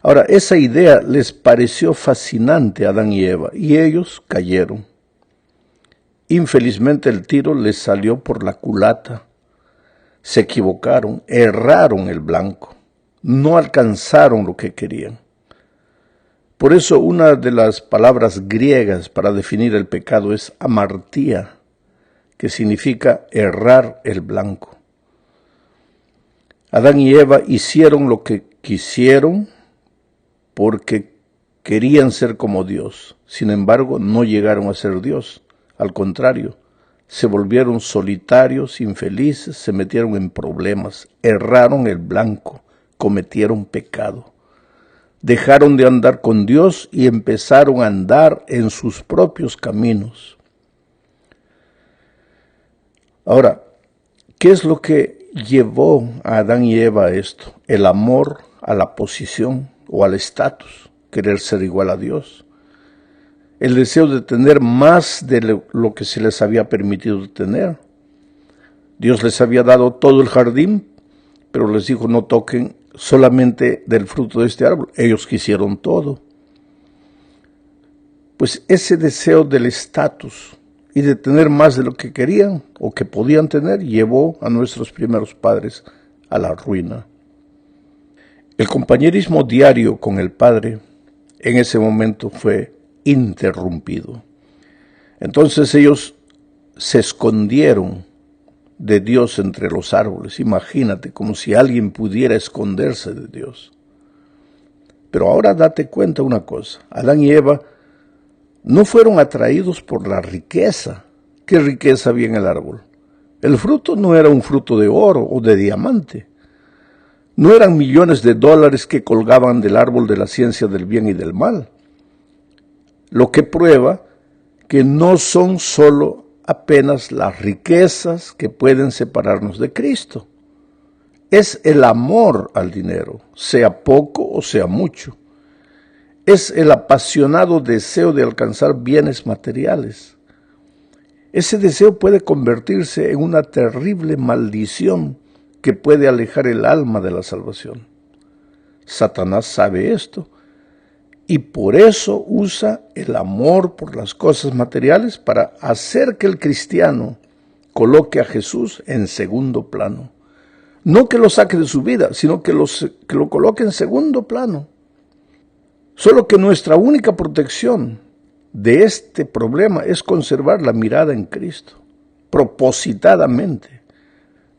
Ahora, esa idea les pareció fascinante a Adán y Eva, y ellos cayeron. Infelizmente el tiro les salió por la culata. Se equivocaron, erraron el blanco, no alcanzaron lo que querían. Por eso una de las palabras griegas para definir el pecado es amartía, que significa errar el blanco. Adán y Eva hicieron lo que quisieron porque querían ser como Dios. Sin embargo, no llegaron a ser Dios. Al contrario, se volvieron solitarios, infelices, se metieron en problemas, erraron el blanco, cometieron pecado. Dejaron de andar con Dios y empezaron a andar en sus propios caminos. Ahora, ¿qué es lo que llevó a Adán y Eva a esto? El amor a la posición o al estatus, querer ser igual a Dios. El deseo de tener más de lo que se les había permitido tener. Dios les había dado todo el jardín, pero les dijo no toquen solamente del fruto de este árbol. Ellos quisieron todo. Pues ese deseo del estatus y de tener más de lo que querían o que podían tener llevó a nuestros primeros padres a la ruina. El compañerismo diario con el Padre en ese momento fue interrumpido. Entonces ellos se escondieron de Dios entre los árboles. Imagínate, como si alguien pudiera esconderse de Dios. Pero ahora date cuenta una cosa, Adán y Eva no fueron atraídos por la riqueza. ¿Qué riqueza había en el árbol? El fruto no era un fruto de oro o de diamante. No eran millones de dólares que colgaban del árbol de la ciencia del bien y del mal. Lo que prueba que no son solo apenas las riquezas que pueden separarnos de Cristo. Es el amor al dinero, sea poco o sea mucho. Es el apasionado deseo de alcanzar bienes materiales. Ese deseo puede convertirse en una terrible maldición que puede alejar el alma de la salvación. Satanás sabe esto y por eso usa el amor por las cosas materiales para hacer que el cristiano coloque a Jesús en segundo plano. No que lo saque de su vida, sino que lo coloque en segundo plano. Solo que nuestra única protección de este problema es conservar la mirada en Cristo, propositadamente.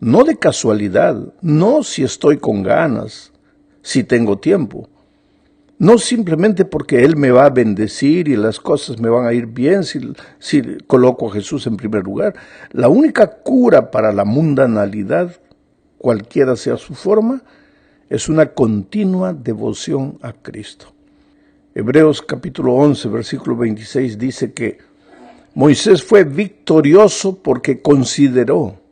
No de casualidad, no si estoy con ganas, si tengo tiempo. No simplemente porque Él me va a bendecir y las cosas me van a ir bien si coloco a Jesús en primer lugar. La única cura para la mundanalidad, cualquiera sea su forma, es una continua devoción a Cristo. Hebreos capítulo 11, versículo 26 dice que Moisés fue victorioso porque consideró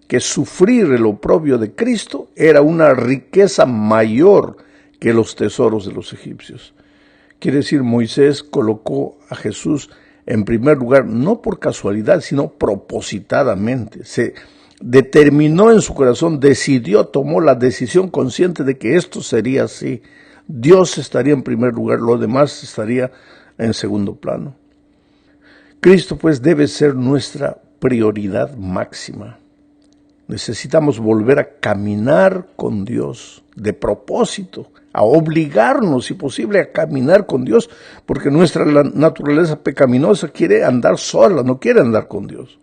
que sufrir el oprobio de Cristo era una riqueza mayor que los tesoros de los egipcios. Quiere decir, Moisés colocó a Jesús en primer lugar, no por casualidad, sino propositadamente. Se determinó en su corazón, decidió, tomó la decisión consciente de que esto sería así. Dios estaría en primer lugar, lo demás estaría en segundo plano. Cristo pues debe ser nuestra prioridad máxima. Necesitamos volver a caminar con Dios de propósito, a obligarnos, si posible, a caminar con Dios, porque nuestra naturaleza pecaminosa quiere andar sola, no quiere andar con Dios.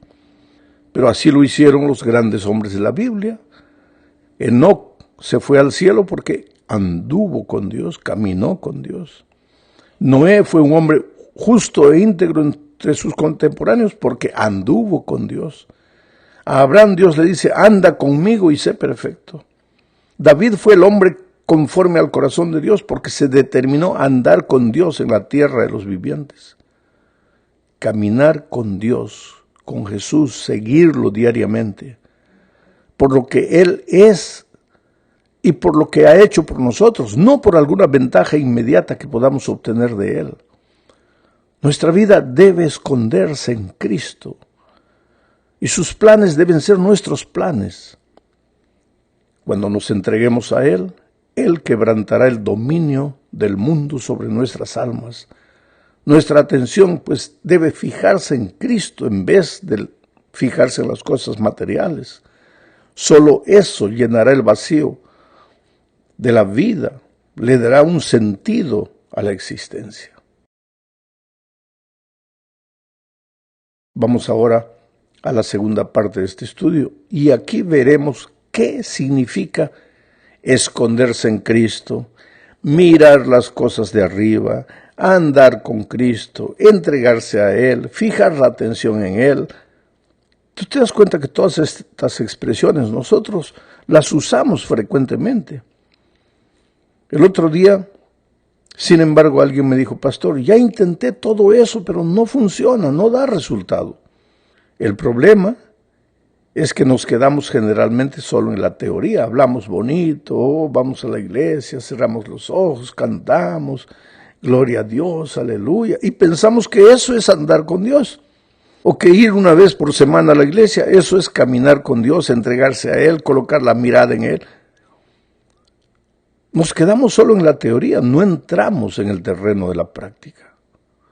Pero así lo hicieron los grandes hombres de la Biblia. Enoc se fue al cielo porque anduvo con Dios, caminó con Dios. Noé fue un hombre justo e íntegro entre sus contemporáneos porque anduvo con Dios. A Abraham Dios le dice, anda conmigo y sé perfecto. David fue el hombre conforme al corazón de Dios porque se determinó a andar con Dios en la tierra de los vivientes. Caminar con Dios, con Jesús, seguirlo diariamente, por lo que Él es y por lo que ha hecho por nosotros, no por alguna ventaja inmediata que podamos obtener de Él. Nuestra vida debe esconderse en Cristo. Y sus planes deben ser nuestros planes. Cuando nos entreguemos a Él, Él quebrantará el dominio del mundo sobre nuestras almas. Nuestra atención pues debe fijarse en Cristo en vez de fijarse en las cosas materiales. Solo eso llenará el vacío de la vida, le dará un sentido a la existencia. Vamos ahora a la segunda parte de este estudio y aquí veremos qué significa esconderse en Cristo, mirar las cosas de arriba, andar con Cristo, entregarse a Él, fijar la atención en Él. Tú te das cuenta que todas estas expresiones nosotros las usamos frecuentemente. El otro día, sin embargo, alguien me dijo, pastor, ya intenté todo eso, pero no funciona, no da resultado. El problema es que nos quedamos generalmente solo en la teoría. Hablamos bonito, vamos a la iglesia, cerramos los ojos, cantamos, gloria a Dios, aleluya, y pensamos que eso es andar con Dios. O que ir una vez por semana a la iglesia, eso es caminar con Dios, entregarse a Él, colocar la mirada en Él. Nos quedamos solo en la teoría, no entramos en el terreno de la práctica.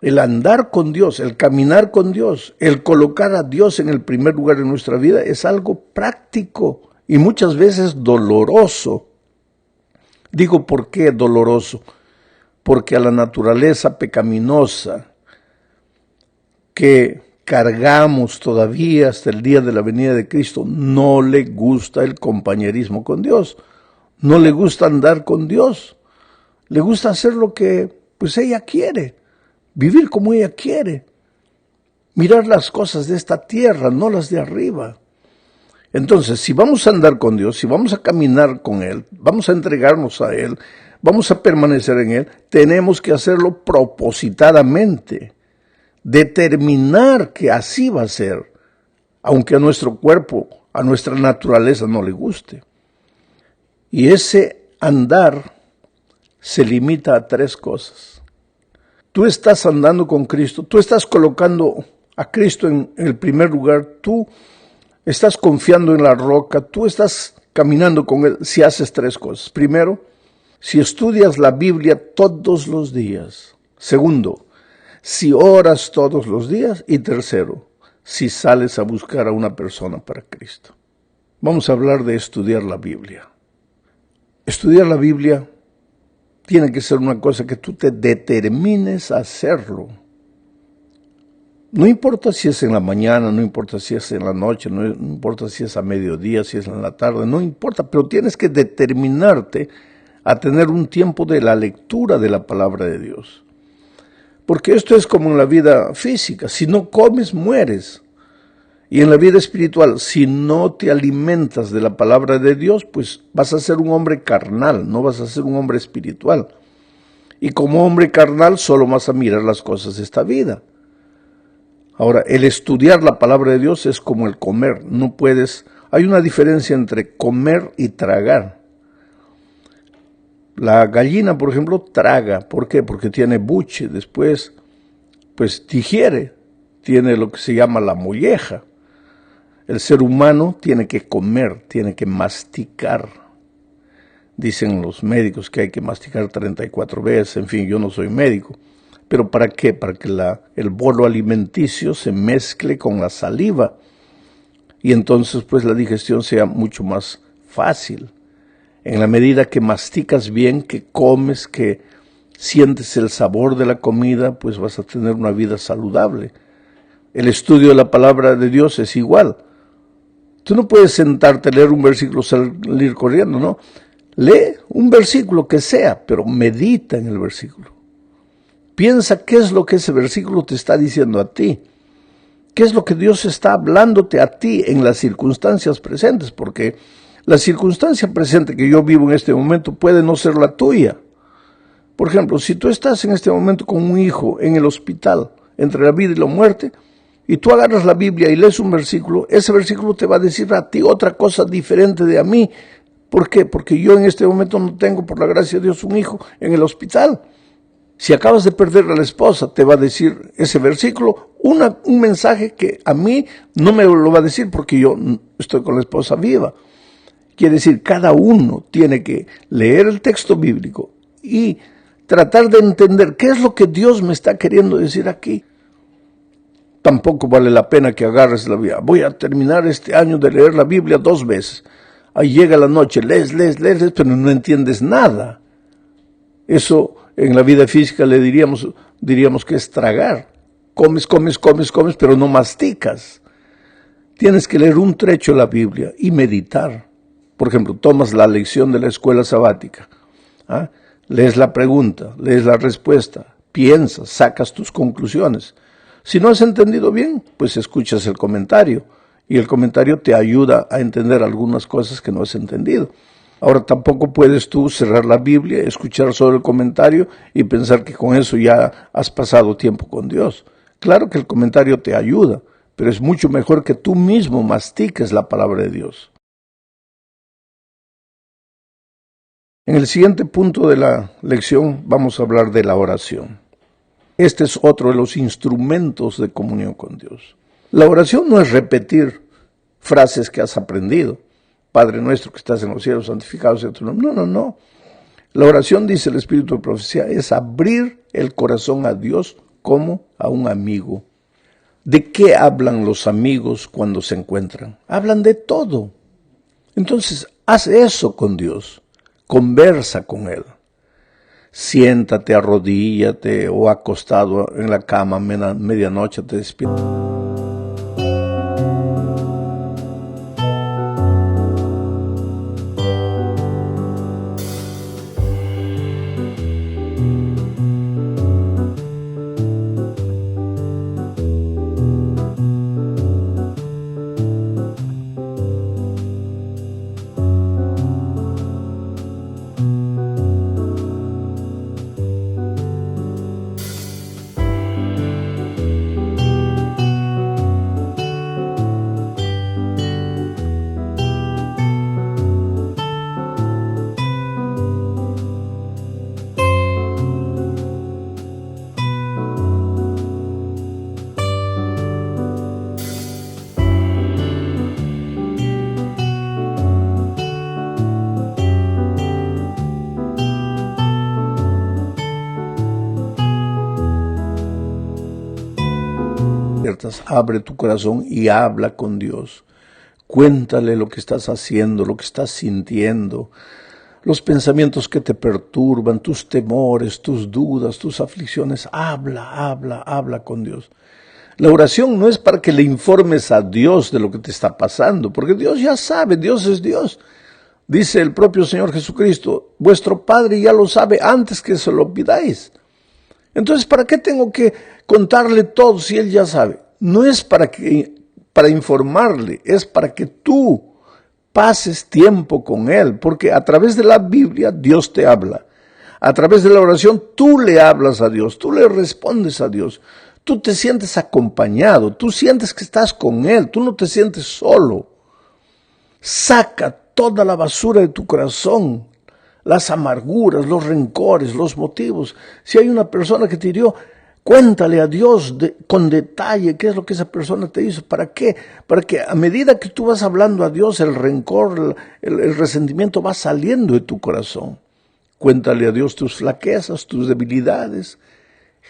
El andar con Dios, el caminar con Dios, el colocar a Dios en el primer lugar en nuestra vida es algo práctico y muchas veces doloroso. Digo, ¿por qué doloroso? Porque a la naturaleza pecaminosa que cargamos todavía hasta el día de la venida de Cristo, no le gusta el compañerismo con Dios, no le gusta andar con Dios, le gusta hacer lo que pues ella quiere, vivir como ella quiere, mirar las cosas de esta tierra, no las de arriba. Entonces, si vamos a andar con Dios, si vamos a caminar con Él, vamos a entregarnos a Él, vamos a permanecer en Él, tenemos que hacerlo propositadamente, determinar que así va a ser, aunque a nuestro cuerpo, a nuestra naturaleza no le guste. Y ese andar se limita a 3 cosas. Tú estás andando con Cristo, tú estás colocando a Cristo en el primer lugar, tú estás confiando en la roca, tú estás caminando con Él si haces 3 cosas. Primero, si estudias la Biblia todos los días. Segundo, si oras todos los días. Y tercero, si sales a buscar a una persona para Cristo. Vamos a hablar de estudiar la Biblia. Estudiar la Biblia tiene que ser una cosa que tú te determines a hacerlo. No importa si es en la mañana, no importa si es en la noche, no importa si es a mediodía, si es en la tarde, no importa, pero tienes que determinarte a tener un tiempo de la lectura de la palabra de Dios. Porque esto es como en la vida física, si no comes, mueres. Y en la vida espiritual, si no te alimentas de la palabra de Dios, pues vas a ser un hombre carnal, no vas a ser un hombre espiritual. Y como hombre carnal solo vas a mirar las cosas de esta vida. Ahora, el estudiar la palabra de Dios es como el comer. No puedes, hay una diferencia entre comer y tragar. La gallina, por ejemplo, traga. ¿Por qué? Porque tiene buche. Después, pues digiere. Tiene lo que se llama la molleja. El ser humano tiene que comer, tiene que masticar. Dicen los médicos que hay que masticar 34 veces. En fin, yo no soy médico. ¿Pero para qué? Para que el bolo alimenticio se mezcle con la saliva. Y entonces, pues, la digestión sea mucho más fácil. En la medida que masticas bien, que comes, que sientes el sabor de la comida, pues vas a tener una vida saludable. El estudio de la palabra de Dios es igual. Tú no puedes sentarte a leer un versículo y salir corriendo, ¿no? Lee un versículo que sea, pero medita en el versículo. Piensa qué es lo que ese versículo te está diciendo a ti. ¿Qué es lo que Dios está hablándote a ti en las circunstancias presentes? Porque la circunstancia presente que yo vivo en este momento puede no ser la tuya. Por ejemplo, si tú estás en este momento con un hijo en el hospital, entre la vida y la muerte, y tú agarras la Biblia y lees un versículo, ese versículo te va a decir a ti otra cosa diferente de a mí. ¿Por qué? Porque yo en este momento no tengo, por la gracia de Dios, un hijo en el hospital. Si acabas de perder a la esposa, te va a decir ese versículo un mensaje que a mí no me lo va a decir porque yo estoy con la esposa viva. Quiere decir, cada uno tiene que leer el texto bíblico y tratar de entender qué es lo que Dios me está queriendo decir aquí. Tampoco vale la pena que agarres la Biblia. Voy a terminar este año de leer la Biblia 2 veces. Ahí llega la noche, lees, pero no entiendes nada. Eso en la vida física le diríamos que es tragar. Comes, pero no masticas. Tienes que leer un trecho de la Biblia y meditar. Por ejemplo, tomas la lección de la escuela sabática. Lees la pregunta, lees la respuesta, piensas, sacas tus conclusiones. Si no has entendido bien, pues escuchas el comentario. Y el comentario te ayuda a entender algunas cosas que no has entendido. Ahora tampoco puedes tú cerrar la Biblia, escuchar solo el comentario y pensar que con eso ya has pasado tiempo con Dios. Claro que el comentario te ayuda, pero es mucho mejor que tú mismo mastiques la palabra de Dios. En el siguiente punto de la lección vamos a hablar de la oración. Este es otro de los instrumentos de comunión con Dios. La oración no es repetir frases que has aprendido. Padre nuestro que estás en los cielos, santificado sea tu nombre. No. La oración, dice el Espíritu de Profecía, es abrir el corazón a Dios como a un amigo. ¿De qué hablan los amigos cuando se encuentran? Hablan de todo. Entonces, haz eso con Dios. Conversa con Él. Siéntate, arrodíllate o acostado en la cama, medianoche te despiertas. Abre tu corazón y habla con Dios. Cuéntale lo que estás haciendo, lo que estás sintiendo, los pensamientos que te perturban, tus temores, tus dudas, tus aflicciones. Habla con Dios. La oración no es para que le informes a Dios de lo que te está pasando, porque Dios ya sabe, Dios es Dios. Dice el propio Señor Jesucristo, vuestro Padre ya lo sabe antes que se lo pidáis. Entonces, ¿para qué tengo que contarle todo si Él ya sabe? No es para informarle, es para que tú pases tiempo con Él, porque a través de la Biblia Dios te habla. A través de la oración tú le hablas a Dios, tú le respondes a Dios, tú te sientes acompañado, tú sientes que estás con Él, tú no te sientes solo. Saca toda la basura de tu corazón, las amarguras, los rencores, los motivos. Si hay una persona que te hirió, cuéntale a Dios con detalle qué es lo que esa persona te hizo. ¿Para qué? Para que a medida que tú vas hablando a Dios, el rencor, el resentimiento va saliendo de tu corazón. Cuéntale a Dios tus flaquezas, tus debilidades.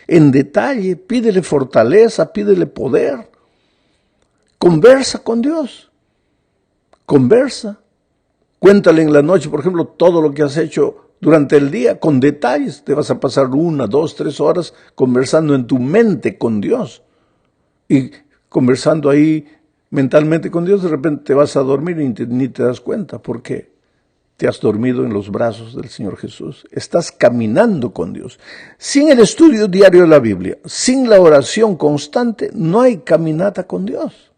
En detalle, pídele fortaleza, pídele poder. Conversa con Dios. Conversa. Cuéntale en la noche, por ejemplo, todo lo que has hecho durante el día, con detalles. Te vas a pasar 1, 2, 3 horas conversando en tu mente con Dios. Y conversando ahí mentalmente con Dios, de repente te vas a dormir y ni te das cuenta. ¿Por qué? Te has dormido en los brazos del Señor Jesús. Estás caminando con Dios. Sin el estudio diario de la Biblia, sin la oración constante, no hay caminata con Dios.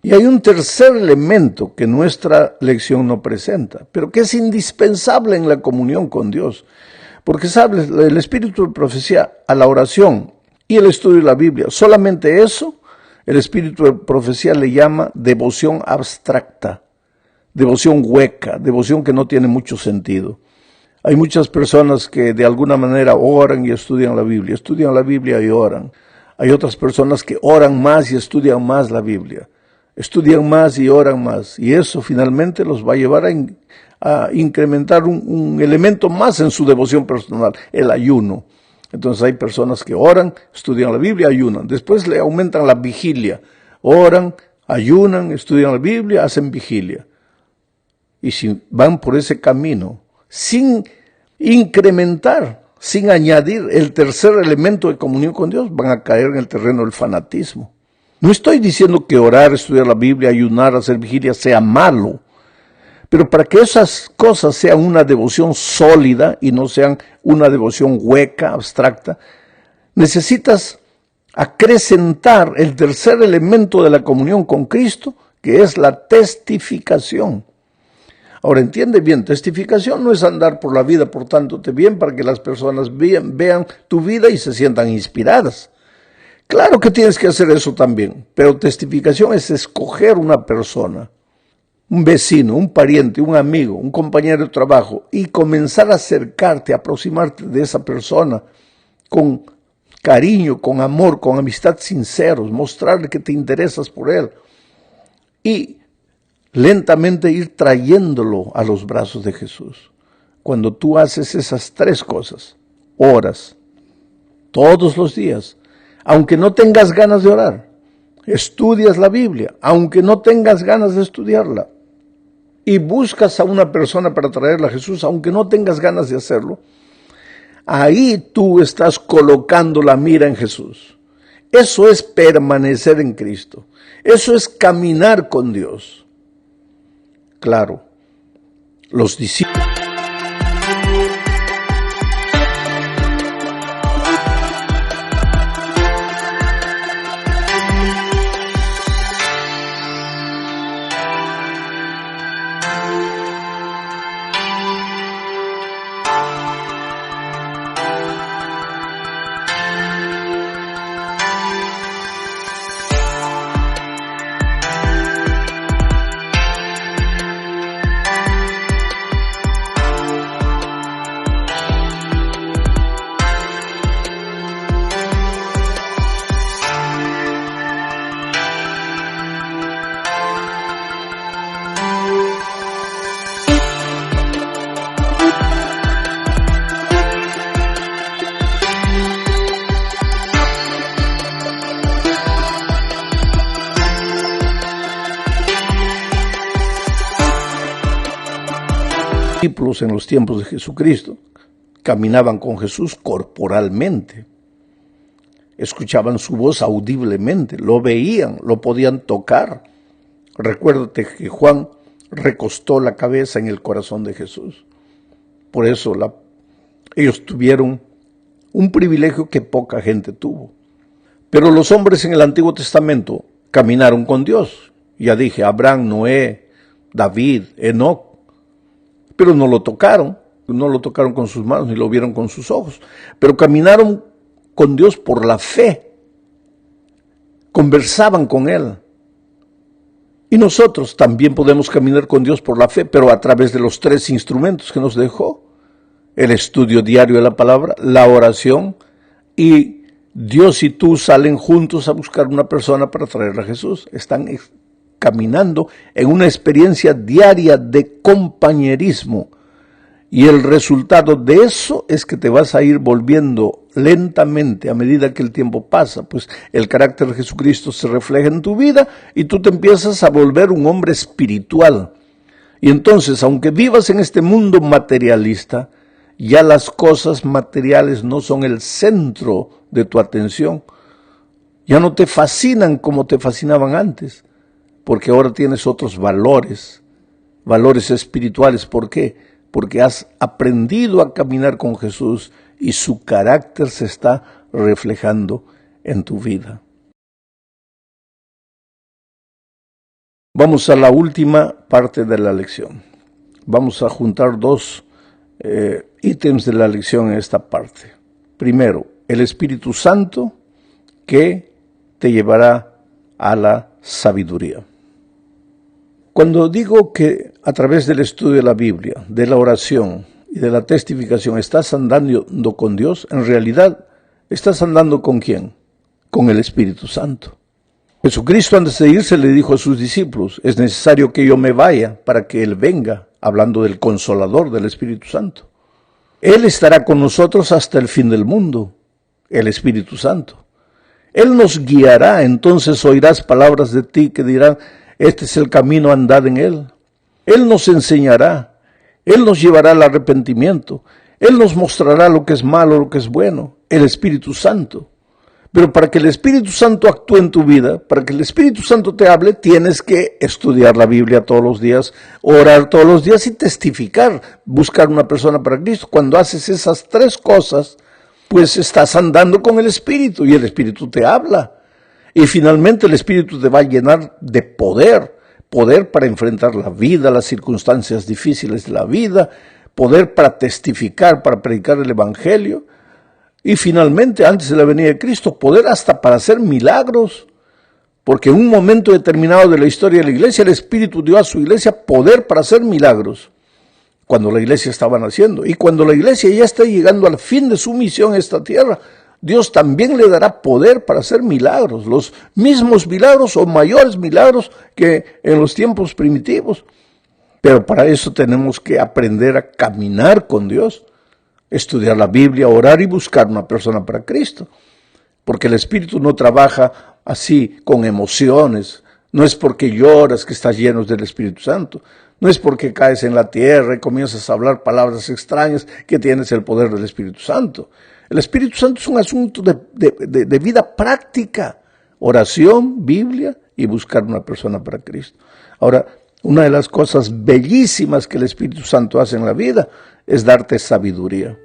Y hay un tercer elemento que nuestra lección no presenta, pero que es indispensable en la comunión con Dios. Porque, ¿sabes? El Espíritu de Profecía a la oración y el estudio de la Biblia, solamente eso, el Espíritu de Profecía le llama devoción abstracta, devoción hueca, devoción que no tiene mucho sentido. Hay muchas personas que de alguna manera oran y estudian la Biblia y oran. Hay otras personas que oran más y estudian más la Biblia. estudian más y oran más. Y eso finalmente los va a llevar a incrementar un elemento más en su devoción personal, el ayuno. Entonces hay personas que oran, estudian la Biblia, ayunan. Después le aumentan la vigilia. Oran, ayunan, estudian la Biblia, hacen vigilia. Y si van por ese camino, sin incrementar, sin añadir el tercer elemento de comunión con Dios, van a caer en el terreno del fanatismo. No estoy diciendo que orar, estudiar la Biblia, ayunar, hacer vigilia sea malo, pero para que esas cosas sean una devoción sólida y no sean una devoción hueca, abstracta, necesitas acrecentar el tercer elemento de la comunión con Cristo, que es la testificación. Ahora, entiende bien, testificación no es andar por la vida portándote bien para que las personas vean tu vida y se sientan inspiradas. Claro que tienes que hacer eso también, pero testificación es escoger una persona, un vecino, un pariente, un amigo, un compañero de trabajo y comenzar a acercarte, a aproximarte de esa persona con cariño, con amor, con amistad sinceros, mostrarle que te interesas por él y lentamente ir trayéndolo a los brazos de Jesús. Cuando tú haces esas tres cosas, oras todos los días, aunque no tengas ganas de orar, estudias la Biblia, aunque no tengas ganas de estudiarla, y buscas a una persona para traerla a Jesús, aunque no tengas ganas de hacerlo, ahí tú estás colocando la mira en Jesús. Eso es permanecer en Cristo. Eso es caminar con Dios. Claro, los discípulos en los tiempos de Jesucristo caminaban con Jesús corporalmente, escuchaban su voz audiblemente, lo veían, lo podían tocar. Recuérdate que Juan recostó la cabeza en el corazón de Jesús. Por eso ellos tuvieron un privilegio que poca gente tuvo. Pero los hombres en el Antiguo Testamento caminaron con Dios. Ya dije, Abraham, Noé, David, Enoc. Pero no lo tocaron con sus manos, ni lo vieron con sus ojos. Pero caminaron con Dios por la fe. Conversaban con Él. Y nosotros también podemos caminar con Dios por la fe, pero a través de los tres instrumentos que nos dejó. El estudio diario de la palabra, la oración, y Dios y tú salen juntos a buscar una persona para traerla a Jesús. Están caminando en una experiencia diaria de compañerismo. Y el resultado de eso es que te vas a ir volviendo lentamente a medida que el tiempo pasa, pues el carácter de Jesucristo se refleja en tu vida y tú te empiezas a volver un hombre espiritual. Y entonces, aunque vivas en este mundo materialista, ya las cosas materiales no son el centro de tu atención. Ya no te fascinan como te fascinaban antes, porque ahora tienes otros valores espirituales. ¿Por qué? Porque has aprendido a caminar con Jesús y su carácter se está reflejando en tu vida. Vamos a la última parte de la lección. Vamos a juntar dos ítems de la lección en esta parte. Primero, el Espíritu Santo que te llevará a la sabiduría. Cuando digo que a través del estudio de la Biblia, de la oración y de la testificación estás andando con Dios, en realidad estás andando ¿con quién? Con el Espíritu Santo. Jesucristo antes de irse le dijo a sus discípulos, es necesario que yo me vaya para que Él venga, hablando del Consolador, del Espíritu Santo. Él estará con nosotros hasta el fin del mundo, el Espíritu Santo. Él nos guiará, entonces oirás palabras de ti que dirán, este es el camino, andad en él. Él nos enseñará, Él nos llevará al arrepentimiento, Él nos mostrará lo que es malo, lo que es bueno, el Espíritu Santo. Pero para que el Espíritu Santo actúe en tu vida, para que el Espíritu Santo te hable, tienes que estudiar la Biblia todos los días, orar todos los días y testificar, buscar una persona para Cristo. Cuando haces esas tres cosas, pues estás andando con el Espíritu y el Espíritu te habla. Y finalmente el Espíritu te va a llenar de poder para enfrentar la vida, las circunstancias difíciles de la vida, poder para testificar, para predicar el Evangelio. Y finalmente, antes de la venida de Cristo, poder hasta para hacer milagros. Porque en un momento determinado de la historia de la iglesia, el Espíritu dio a su iglesia poder para hacer milagros. Cuando la iglesia estaba naciendo. Y cuando la iglesia ya está llegando al fin de su misión en esta tierra, Dios también le dará poder para hacer milagros. Los mismos milagros o mayores milagros que en los tiempos primitivos. Pero para eso tenemos que aprender a caminar con Dios. Estudiar la Biblia, orar y buscar una persona para Cristo. Porque el Espíritu no trabaja así con emociones. No es porque lloras que estás lleno del Espíritu Santo. No es porque caes en la tierra y comienzas a hablar palabras extrañas que tienes el poder del Espíritu Santo. El Espíritu Santo es un asunto de vida práctica. Oración, Biblia y buscar una persona para Cristo. Ahora, una de las cosas bellísimas que el Espíritu Santo hace en la vida es darte sabiduría.